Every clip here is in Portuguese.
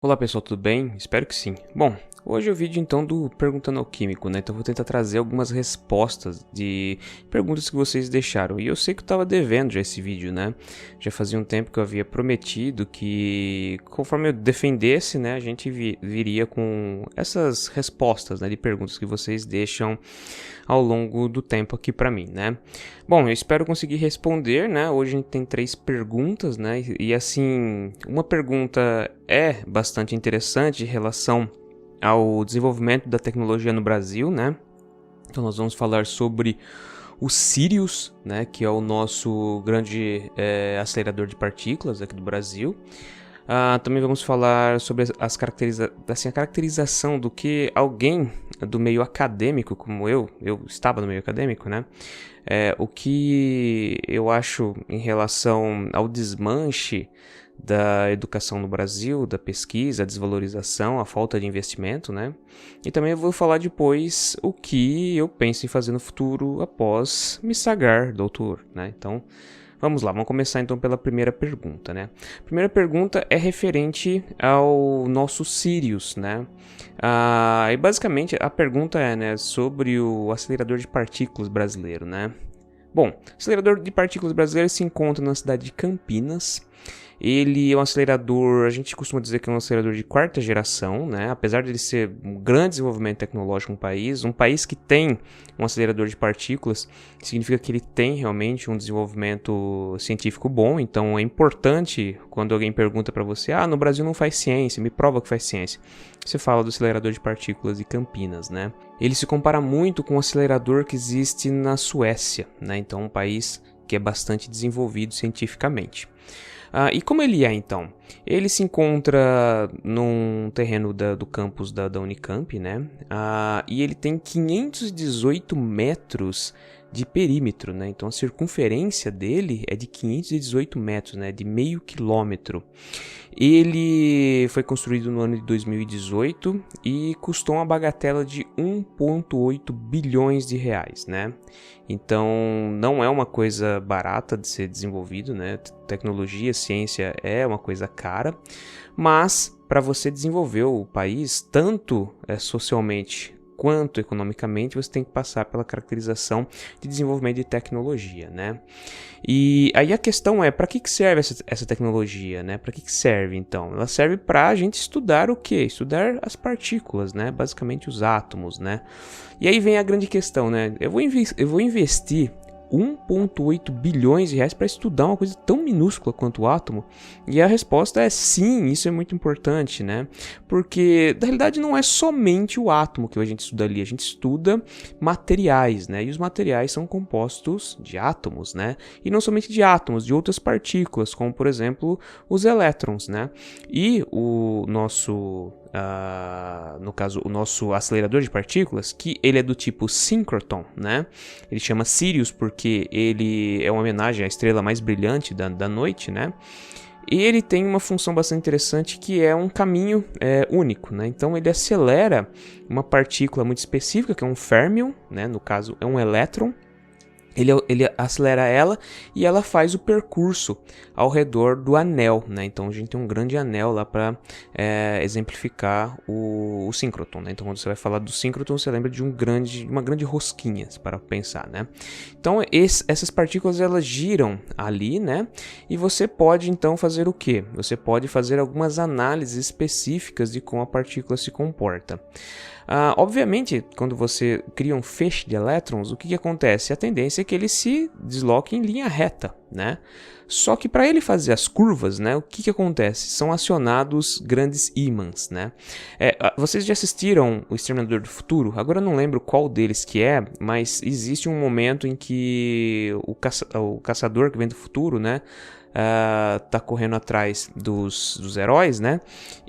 Olá pessoal, tudo bem? Espero que sim. Bom, hoje é o vídeo então do Perguntando ao Químico, né? Então eu vou tentar trazer algumas respostas de perguntas que vocês deixaram. E eu sei que eu estava devendo já esse vídeo, né? Já fazia um tempo que eu havia prometido que conforme eu defendesse, né, a gente viria com essas respostas, né, de perguntas que vocês deixam ao longo do tempo aqui para mim, né? Bom, eu espero conseguir responder, né? Hoje a gente tem 3 perguntas, né? E assim, uma pergunta é bastante interessante em relação ao desenvolvimento da tecnologia no Brasil, né? Então nós vamos falar sobre o Sirius, né? Que é o nosso grande acelerador de partículas aqui do Brasil. Também vamos falar sobre a caracterização do que alguém do meio acadêmico, como eu estava no meio acadêmico, né? O que eu acho em relação ao desmanche da educação no Brasil, da pesquisa, a desvalorização, a falta de investimento, né? E também eu vou falar depois o que eu penso em fazer no futuro após me sagrar doutor, né? Então, vamos lá, vamos começar então pela primeira pergunta, né? A primeira pergunta é referente ao nosso Sirius, né? E basicamente a pergunta é, né, sobre o acelerador de partículas brasileiro, né? Bom, o acelerador de partículas brasileiro se encontra na cidade de Campinas. Ele é um acelerador, a gente costuma dizer que é um acelerador de quarta geração, né? Apesar de ele ser um grande desenvolvimento tecnológico no país, um país que tem um acelerador de partículas, significa que ele tem realmente um desenvolvimento científico bom. Então é importante quando alguém pergunta para você, no Brasil não faz ciência, me prova que faz ciência. Você fala do acelerador de partículas de Campinas, né? Ele se compara muito com o acelerador que existe na Suécia, né? Então um país que é bastante desenvolvido cientificamente. E como ele é, então? Ele se encontra num terreno do campus da Unicamp, né? E ele tem 518 metros de perímetro, né? Então a circunferência dele é de 518 metros, né? De meio quilômetro. Ele foi construído no ano de 2018 e custou uma bagatela de 1,8 bilhões de reais, né? Então não é uma coisa barata de ser desenvolvido, né? Tecnologia, ciência é uma coisa cara, mas para você desenvolver o país, tanto socialmente quanto economicamente, você tem que passar pela caracterização de desenvolvimento de tecnologia, né? E aí a questão é, para que serve essa tecnologia, né? Para que serve, então? Ela serve para a gente estudar o quê? Estudar as partículas, né? Basicamente os átomos, né? E aí vem a grande questão, né? Eu vou investir 1,8 bilhões de reais para estudar uma coisa tão minúscula quanto o átomo? E a resposta é sim, isso é muito importante, né? Porque, na realidade, não é somente o átomo que a gente estuda ali, a gente estuda materiais, né? E os materiais são compostos de átomos, né? E não somente de átomos, de outras partículas, como, por exemplo, os elétrons, né? E o nosso... no caso, o nosso acelerador de partículas, que ele é do tipo síncroton, né? Ele chama Sirius porque ele é uma homenagem à estrela mais brilhante da noite, né? E ele tem uma função bastante interessante que é um caminho único, né? Então ele acelera uma partícula muito específica, que é um férmion, né? No caso é um elétron. Ele acelera ela e ela faz o percurso ao redor do anel, né? Então a gente tem um grande anel lá para exemplificar o síncroton, né? Então quando você vai falar do síncroton, você lembra de uma grande rosquinha, para pensar, né? Então essas partículas elas giram ali, né? E você pode então fazer o quê? Você pode fazer algumas análises específicas de como a partícula se comporta. Obviamente, quando você cria um feixe de elétrons, o que acontece? A tendência é que ele se desloque em linha reta, né? Só que para ele fazer as curvas, né, o que acontece? São acionados grandes ímãs, né? Vocês já assistiram O Exterminador do Futuro? Agora eu não lembro qual deles que é, mas existe um momento em que o caçador que vem do futuro, né, tá correndo atrás dos heróis, né?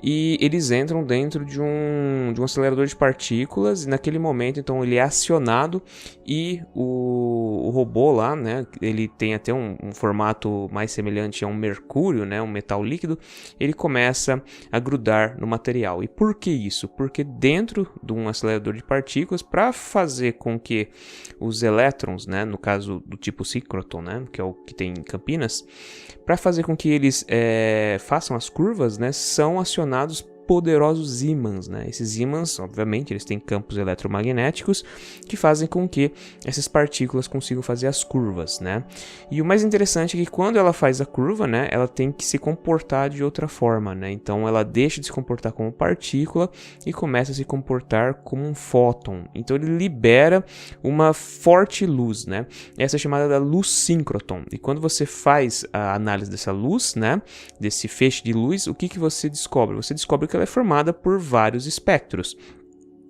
E eles entram dentro de um acelerador de partículas e naquele momento, então, ele é acionado e o robô lá, né? Ele tem até um formato mais semelhante a um mercúrio, né? Um metal líquido. Ele começa a grudar no material. E por que isso? Porque dentro de um acelerador de partículas, para fazer com que os elétrons, né? No caso do tipo síncroton, né? Que é o que tem em Campinas, para fazer com que eles façam as curvas, né, são acionados poderosos ímãs, né? Esses ímãs, obviamente, eles têm campos eletromagnéticos que fazem com que essas partículas consigam fazer as curvas, né? E o mais interessante é que quando ela faz a curva, né, ela tem que se comportar de outra forma, né? Então ela deixa de se comportar como partícula e começa a se comportar como um fóton. Então ele libera uma forte luz, né? Essa é chamada da luz síncroton. E quando você faz a análise dessa luz, né, desse feixe de luz, o que você descobre? Você descobre que ela é formada por vários espectros.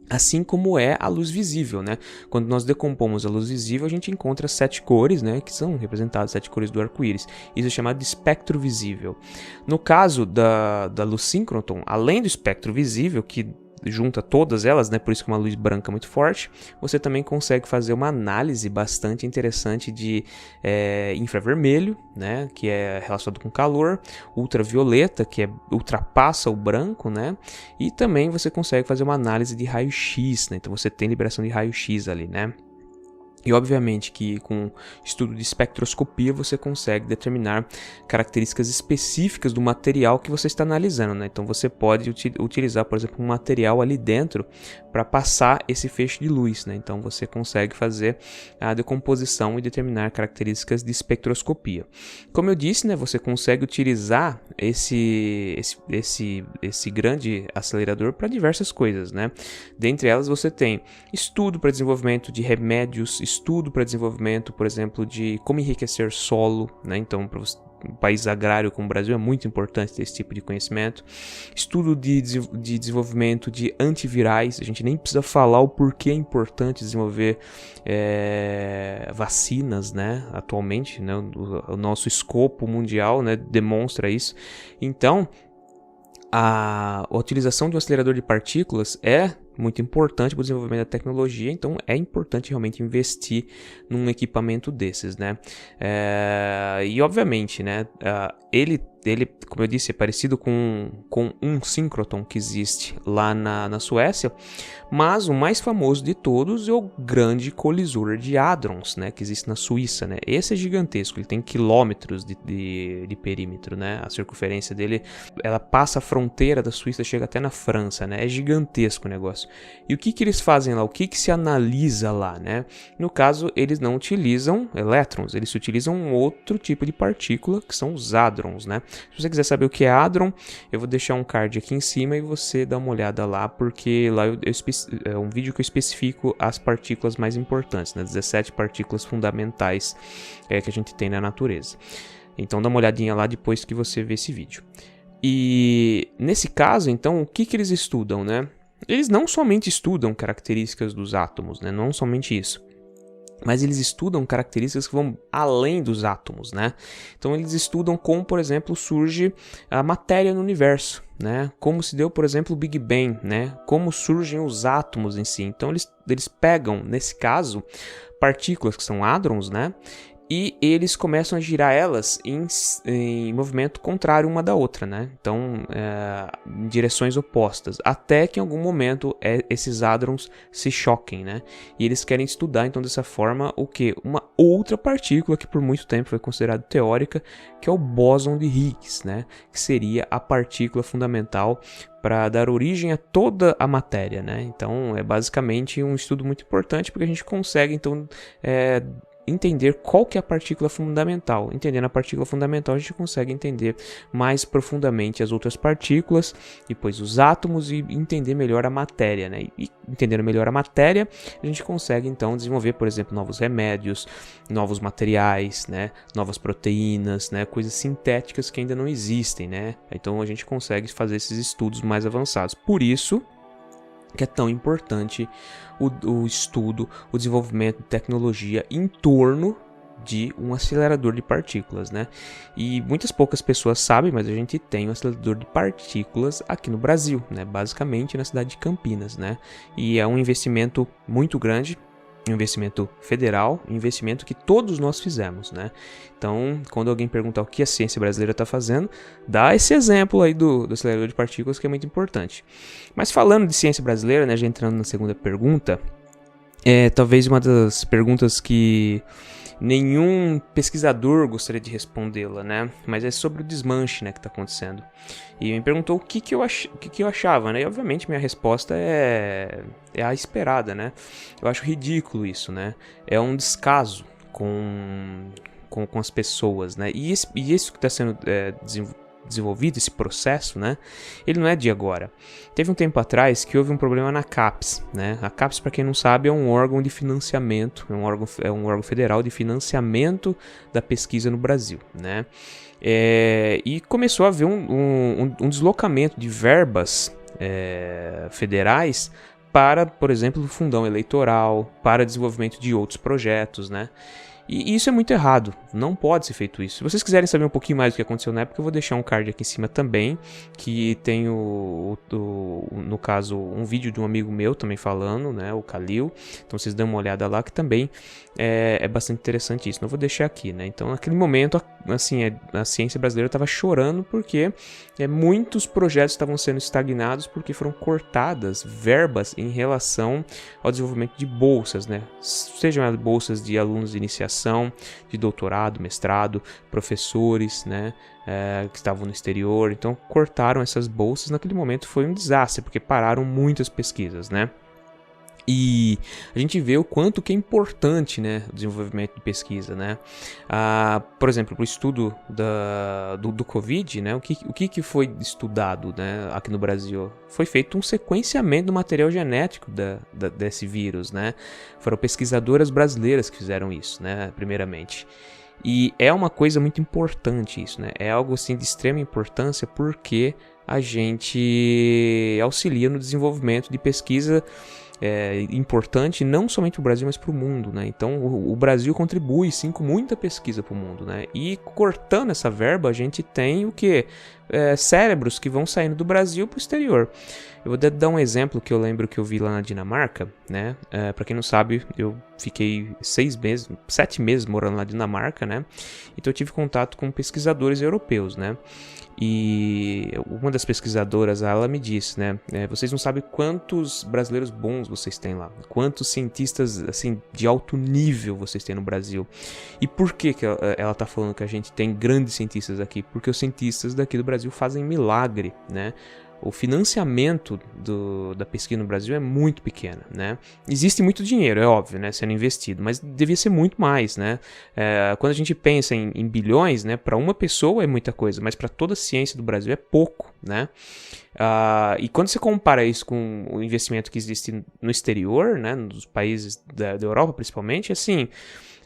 Assim como é a luz visível, né? Quando nós decompomos a luz visível, a gente encontra 7 cores, né? Que são representadas 7 cores do arco-íris. Isso é chamado de espectro visível. No caso da luz síncroton, além do espectro visível, que junta todas elas, né? Por isso que é uma luz branca muito forte, você também consegue fazer uma análise bastante interessante de infravermelho, né? Que é relacionado com calor, ultravioleta, que ultrapassa o branco, né? E também você consegue fazer uma análise de raio-x, né? Então você tem liberação de raio-x ali, né? E obviamente que com estudo de espectroscopia você consegue determinar características específicas do material que você está analisando, né? Então você pode utilizar, por exemplo, um material ali dentro para passar esse feixe de luz, né? Então você consegue fazer a decomposição e determinar características de espectroscopia. Como eu disse, né, você consegue utilizar esse grande acelerador para diversas coisas, né? Dentre elas você tem estudo para desenvolvimento de remédios, estudo para desenvolvimento, por exemplo, de como enriquecer solo, né? Então, para um país agrário como o Brasil é muito importante ter esse tipo de conhecimento. Estudo de desenvolvimento de antivirais, a gente nem precisa falar o porquê é importante desenvolver vacinas, né? Atualmente, né? O nosso escopo mundial, né, demonstra isso. Então, a utilização de um acelerador de partículas é muito importante para o desenvolvimento da tecnologia, então é importante realmente investir num equipamento desses, né? E obviamente, né, ele, como eu disse, é parecido com um síncroton que existe lá na Suécia, mas o mais famoso de todos é o grande colisor de hadrons, né, que existe na Suíça, né? Esse é gigantesco, ele tem quilômetros de perímetro, né? A circunferência dele, ela passa a fronteira da Suíça, chega até na França, né? É gigantesco o negócio. E o que eles fazem lá? O que se analisa lá, né? No caso, eles não utilizam elétrons, eles utilizam um outro tipo de partícula, que são os hadrons, né? Se você quiser saber o que é hadron, eu vou deixar um card aqui em cima e você dá uma olhada lá, porque lá é um vídeo que eu especifico as partículas mais importantes, né? 17 partículas fundamentais que a gente tem na natureza. Então dá uma olhadinha lá depois que você vê esse vídeo. E nesse caso, então, o que eles estudam, né? Eles não somente estudam características dos átomos, né? Não somente isso. Mas eles estudam características que vão além dos átomos, né? Então eles estudam como, por exemplo, surge a matéria no universo, né? Como se deu, por exemplo, o Big Bang, né? Como surgem os átomos em si. Então eles pegam, nesse caso, partículas que são hadrons, né? E eles começam a girar elas em movimento contrário uma da outra, né? Então, em direções opostas, até que em algum momento esses hadrons se choquem, né? E eles querem estudar, então, dessa forma, o quê? Uma outra partícula que por muito tempo foi considerada teórica, que é o bóson de Higgs, né? Que seria a partícula fundamental para dar origem a toda a matéria, né? Então, é basicamente um estudo muito importante, porque a gente consegue, então, entender qual que é a partícula fundamental. Entendendo a partícula fundamental, a gente consegue entender mais profundamente as outras partículas, depois os átomos e entender melhor a matéria, né? E entendendo melhor a matéria, a gente consegue então desenvolver, por exemplo, novos remédios, novos materiais, né? Novas proteínas, né? Coisas sintéticas que ainda não existem, né? Então a gente consegue fazer esses estudos mais avançados. Por isso que é tão importante o estudo, o desenvolvimento de tecnologia em torno de um acelerador de partículas, né? E muitas poucas pessoas sabem, mas a gente tem um acelerador de partículas aqui no Brasil, né? Basicamente na cidade de Campinas, né? E é um investimento muito grande, um investimento federal, um investimento que todos nós fizemos, né? Então, quando alguém perguntar o que a ciência brasileira está fazendo, dá esse exemplo aí do acelerador de partículas, que é muito importante. Mas falando de ciência brasileira, né, já entrando na segunda pergunta, talvez uma das perguntas que nenhum pesquisador gostaria de respondê-la, né? Mas é sobre o desmanche, né, que está acontecendo. E me perguntou o que eu achava, né? E obviamente minha resposta é a esperada, né? Eu acho ridículo isso, né? É um descaso com as pessoas, né? E isso que está sendo desenvolvido, esse processo, né? Ele não é de agora. Teve um tempo atrás que houve um problema na CAPES, né? A CAPES, para quem não sabe, é um órgão de financiamento, é um órgão federal de financiamento da pesquisa no Brasil, né? E começou a haver um deslocamento de verbas federais para, por exemplo, o fundão eleitoral, para desenvolvimento de outros projetos, né? E isso é muito errado, não pode ser feito isso. Se vocês quiserem saber um pouquinho mais do que aconteceu na época, eu vou deixar um card aqui em cima também, que tem no caso, um vídeo de um amigo meu também falando, né, o Khalil. Então vocês dão uma olhada lá, que também é bastante interessante isso. Não vou deixar aqui, né. Então naquele momento, assim, a ciência brasileira estava chorando porque muitos projetos estavam sendo estagnados porque foram cortadas verbas em relação ao desenvolvimento de bolsas, né, sejam as bolsas de alunos de iniciação, de doutorado, mestrado, professores, né, que estavam no exterior. Então cortaram essas bolsas. Naquele momento foi um desastre, porque pararam muitas pesquisas, né. E a gente vê o quanto que é importante, né, o desenvolvimento de pesquisa, né. Por exemplo, para o estudo do Covid, né, o que foi estudado, né, aqui no Brasil? Foi feito um sequenciamento do material genético desse vírus, né. Foram pesquisadoras brasileiras que fizeram isso, né, primeiramente. E é uma coisa muito importante isso, né. É algo assim de extrema importância, porque a gente auxilia no desenvolvimento de pesquisa importante, não somente para o Brasil, mas para o mundo, né? Então o Brasil contribui sim com muita pesquisa para o mundo, né? E cortando essa verba, a gente tem o que? Cérebros que vão saindo do Brasil para o exterior. Eu vou dar um exemplo que eu lembro que eu vi lá na Dinamarca, né? Para quem não sabe, eu fiquei 7 meses morando na Dinamarca, né? Então eu tive contato com pesquisadores europeus, né? E uma das pesquisadoras, ela me disse, né? Vocês não sabem quantos brasileiros bons vocês têm lá, quantos cientistas assim de alto nível vocês têm no Brasil. E por que ela tá falando que a gente tem grandes cientistas aqui? Porque os cientistas daqui do Brasil fazem milagre, né? O financiamento da pesquisa no Brasil é muito pequeno, né? Existe muito dinheiro, é óbvio, né, sendo investido, mas devia ser muito mais, né? Quando a gente pensa em bilhões, né, para uma pessoa é muita coisa, mas para toda a ciência do Brasil é pouco, né? E quando você compara isso com o investimento que existe no exterior, né, nos países da Europa principalmente, assim,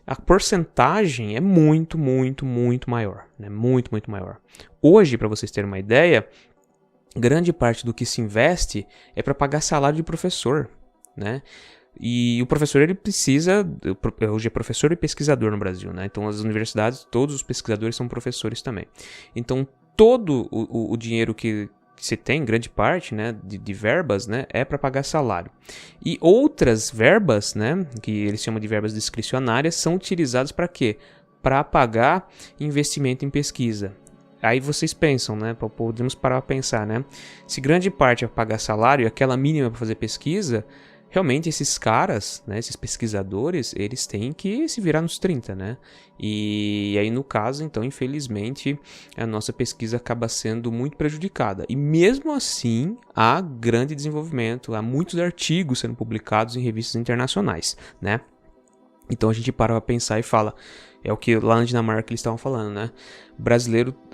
a porcentagem é muito, muito, muito maior, né? Muito, muito maior. Hoje, para vocês terem uma ideia, grande parte do que se investe é para pagar salário de professor, né? E o professor, ele precisa, hoje é professor e pesquisador no Brasil, né? Então as universidades, todos os pesquisadores são professores também. Então todo o dinheiro que se tem, grande parte, né, de verbas, né, é para pagar salário. E outras verbas, né, que eles chamam de verbas discricionárias, são utilizadas para quê? Para pagar investimento em pesquisa. Aí vocês pensam, né? Podemos parar para pensar, né? Se grande parte é pagar salário e aquela mínima para fazer pesquisa, realmente esses caras, né? Esses pesquisadores, eles têm que se virar nos 30, né? E aí no caso, então, infelizmente, a nossa pesquisa acaba sendo muito prejudicada. E mesmo assim, há grande desenvolvimento, há muitos artigos sendo publicados em revistas internacionais, né? Então a gente para pra pensar e fala, é o que lá na Dinamarca eles estavam falando, né?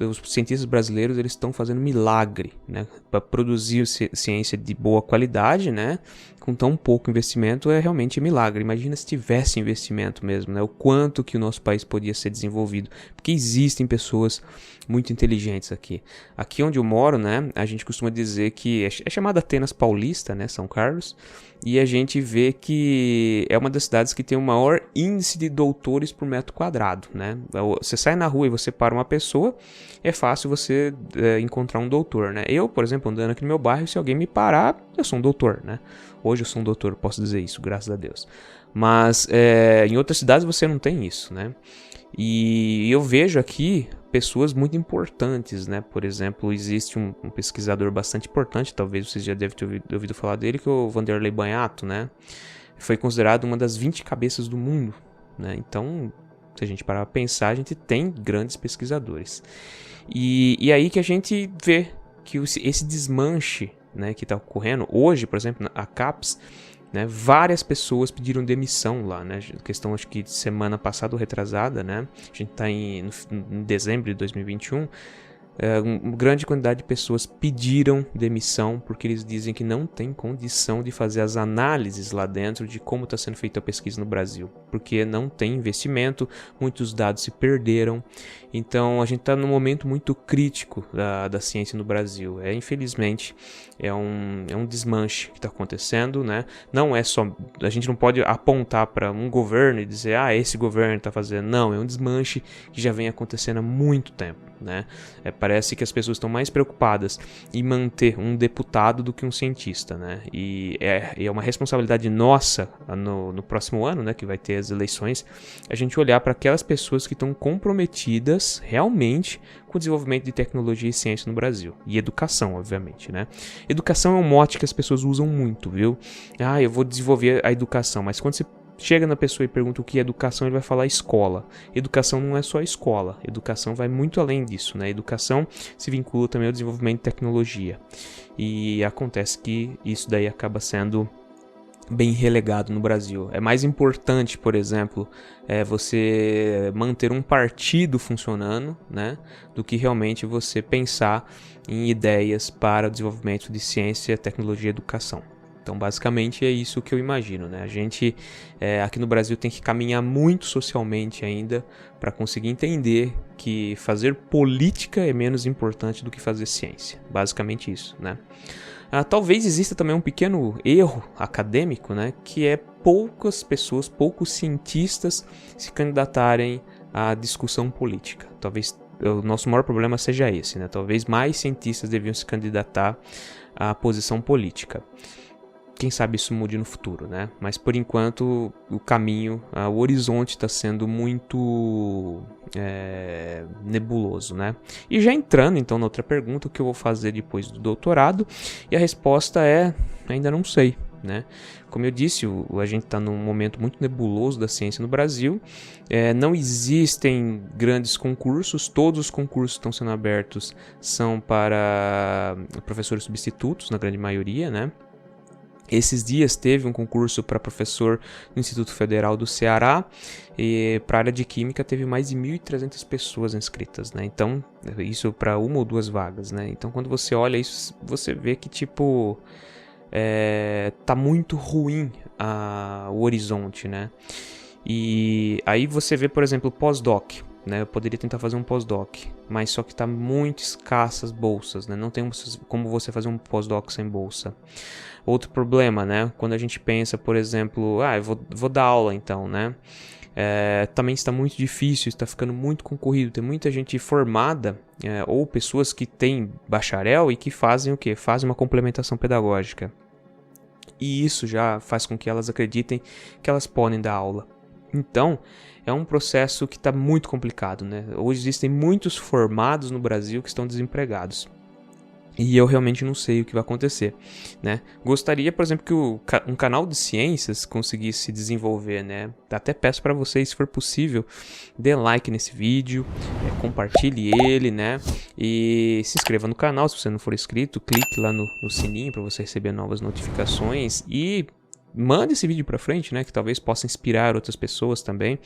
Os cientistas brasileiros, eles estão fazendo milagre, né? Para produzir ciência de boa qualidade, né? Com tão pouco investimento, é realmente milagre. Imagina se tivesse investimento mesmo, né? O quanto que o nosso país podia ser desenvolvido. Porque existem pessoas muito inteligentes aqui. Aqui onde eu moro, né? A gente costuma dizer que é chamada Atenas Paulista, né? São Carlos. E a gente vê que é uma das cidades que tem o maior índice de doutores por metro quadrado, né? Você sai na rua e você para uma pessoa, é fácil você encontrar um doutor, né? Eu, por exemplo, andando aqui no meu bairro, se alguém me parar, eu sou um doutor, né? Hoje eu sou um doutor, posso dizer isso, graças a Deus. Mas em outras cidades você não tem isso, né? E eu vejo aqui pessoas muito importantes, né? Por exemplo, existe um pesquisador bastante importante, talvez vocês já devem ter ouvido falar dele, que é o Vanderlei Banhato, né? Foi considerado uma das 20 cabeças do mundo, né? Então, Se a gente parar para pensar, a gente tem grandes pesquisadores. E aí que a gente vê que esse desmanche, né, que está ocorrendo hoje, por exemplo, a CAPES, né, várias pessoas pediram demissão lá, né, questão acho que de semana passada ou retrasada, né, a gente está em dezembro de 2021, uma grande quantidade de pessoas pediram demissão porque eles dizem que não tem condição de fazer as análises lá dentro de como está sendo feita a pesquisa no Brasil, porque não tem investimento, muitos dados se perderam. Então a gente está num momento muito crítico da ciência no Brasil. Infelizmente é um desmanche que está acontecendo, né? Não é só, a gente não pode apontar para um governo e dizer, esse governo está fazendo. Não, é um desmanche que já vem acontecendo há muito tempo, né? Parece que as pessoas estão mais preocupadas em manter um deputado do que um cientista, né? E é uma responsabilidade nossa no próximo ano, né, que vai ter as eleições, a gente olhar para aquelas pessoas que estão comprometidas realmente com o desenvolvimento de tecnologia e ciência no Brasil. E educação, obviamente, né? Educação é um mote que as pessoas usam muito, viu? Eu vou desenvolver a educação, mas quando você chega na pessoa e pergunta o que é educação, ele vai falar escola. Educação não é só escola. Educação vai muito além disso, né? Educação se vincula também ao desenvolvimento de tecnologia. E acontece que isso daí acaba sendo bem relegado no Brasil. É mais importante, por exemplo, você manter um partido funcionando, né, do que realmente você pensar em ideias para o desenvolvimento de ciência, tecnologia e educação. Então, basicamente, é isso que eu imagino, né? A gente, aqui no Brasil, tem que caminhar muito socialmente ainda para conseguir entender que fazer política é menos importante do que fazer ciência. Basicamente isso, né? Talvez exista também um pequeno erro acadêmico, né? Que é poucas pessoas, poucos cientistas se candidatarem à discussão política. Talvez o nosso maior problema seja esse, né? Talvez mais cientistas deviam se candidatar à posição política. Quem sabe isso mude no futuro, né? Mas por enquanto o caminho, o horizonte está sendo muito nebuloso, né? E já entrando então na outra pergunta, o que eu vou fazer depois do doutorado? E a resposta é, ainda não sei, né? Como eu disse, a gente está num momento muito nebuloso da ciência no Brasil. Não existem grandes concursos, todos os concursos que estão sendo abertos são para professores substitutos, na grande maioria, né? Esses dias teve um concurso para professor no Instituto Federal do Ceará e para a área de Química teve mais de 1.300 pessoas inscritas, né? Então, isso para uma ou duas vagas, né? Então, quando você olha isso, você vê que, tipo, tá muito ruim o horizonte, né? E aí você vê, por exemplo, pós-doc, né? Eu poderia tentar fazer um pós-doc, mas só que tá muito escassas bolsas, né? Não tem como você fazer um pós-doc sem bolsa. Outro problema, né? Quando a gente pensa, por exemplo, eu vou dar aula então, né? Também está muito difícil, está ficando muito concorrido. Tem muita gente formada, ou pessoas que têm bacharel e que fazem o quê? Fazem uma complementação pedagógica. E isso já faz com que elas acreditem que elas podem dar aula. Então, é um processo que está muito complicado, né? Hoje existem muitos formados no Brasil que estão desempregados. E eu realmente não sei o que vai acontecer, né? Gostaria, por exemplo, que um canal de ciências conseguisse se desenvolver, né? Até peço para vocês, se for possível, dê like nesse vídeo, compartilhe ele, né? E se inscreva no canal se você não for inscrito, clique lá no sininho para você receber novas notificações e mande esse vídeo para frente, né, que talvez possa inspirar outras pessoas também.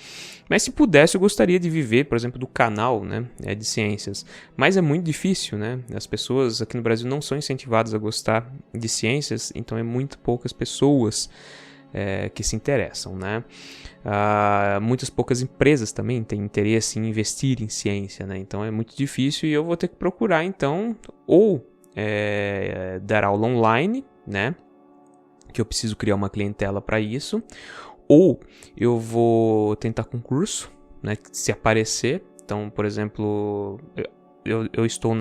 Mas se pudesse, eu gostaria de viver, por exemplo, do canal, né, de ciências. Mas é muito difícil, né? As pessoas aqui no Brasil não são incentivadas a gostar de ciências, então é muito poucas pessoas que se interessam, né? Muitas poucas empresas também têm interesse em investir em ciência, né? Então é muito difícil e eu vou ter que procurar, então, ou dar aula online, né? Que eu preciso criar uma clientela para isso, ou eu vou tentar concurso, né, se aparecer. Então, por exemplo, eu estou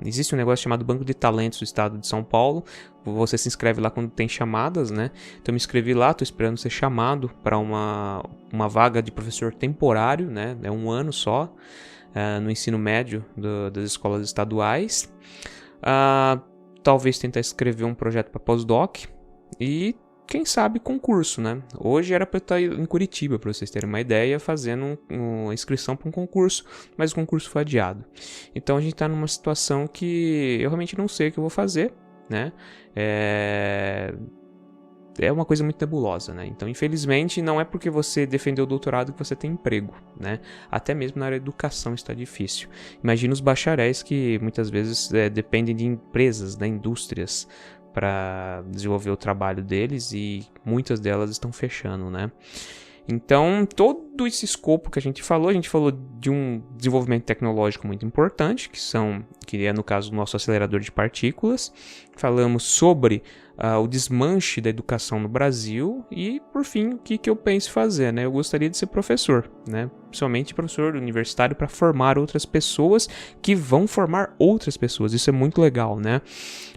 existe um negócio chamado Banco de Talentos do Estado de São Paulo. Você se inscreve lá quando tem chamadas, né? Então, eu me inscrevi lá, estou esperando ser chamado para uma vaga de professor temporário, né? É um ano só, no ensino médio das escolas estaduais. Talvez tentar escrever um projeto para pós-doc. E quem sabe, concurso, né? Hoje era para eu estar em Curitiba, para vocês terem uma ideia, fazendo uma inscrição para um concurso, mas o concurso foi adiado. Então a gente está numa situação que eu realmente não sei o que eu vou fazer, né? É uma coisa muito nebulosa, né? Então, infelizmente, não é porque você defendeu o doutorado que você tem emprego, né? Até mesmo na área da educação está difícil. Imagina os bacharéis que muitas vezes dependem de empresas, né, indústrias, para desenvolver o trabalho deles e muitas delas estão fechando, né? Então, todo esse escopo que a gente falou de um desenvolvimento tecnológico muito importante, que é no caso o nosso acelerador de partículas. Falamos sobre o desmanche da educação no Brasil e, por fim, o que eu penso fazer, né? Eu gostaria de ser professor, né? Principalmente professor universitário para formar outras pessoas que vão formar outras pessoas. Isso é muito legal, né?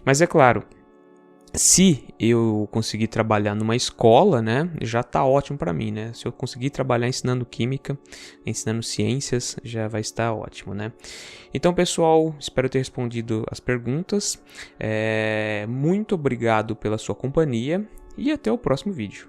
Mas é claro, se eu conseguir trabalhar numa escola, né, já tá ótimo para mim, né? Se eu conseguir trabalhar ensinando química, ensinando ciências, já vai estar ótimo, né? Então, pessoal, espero ter respondido as perguntas. Muito obrigado pela sua companhia e até o próximo vídeo.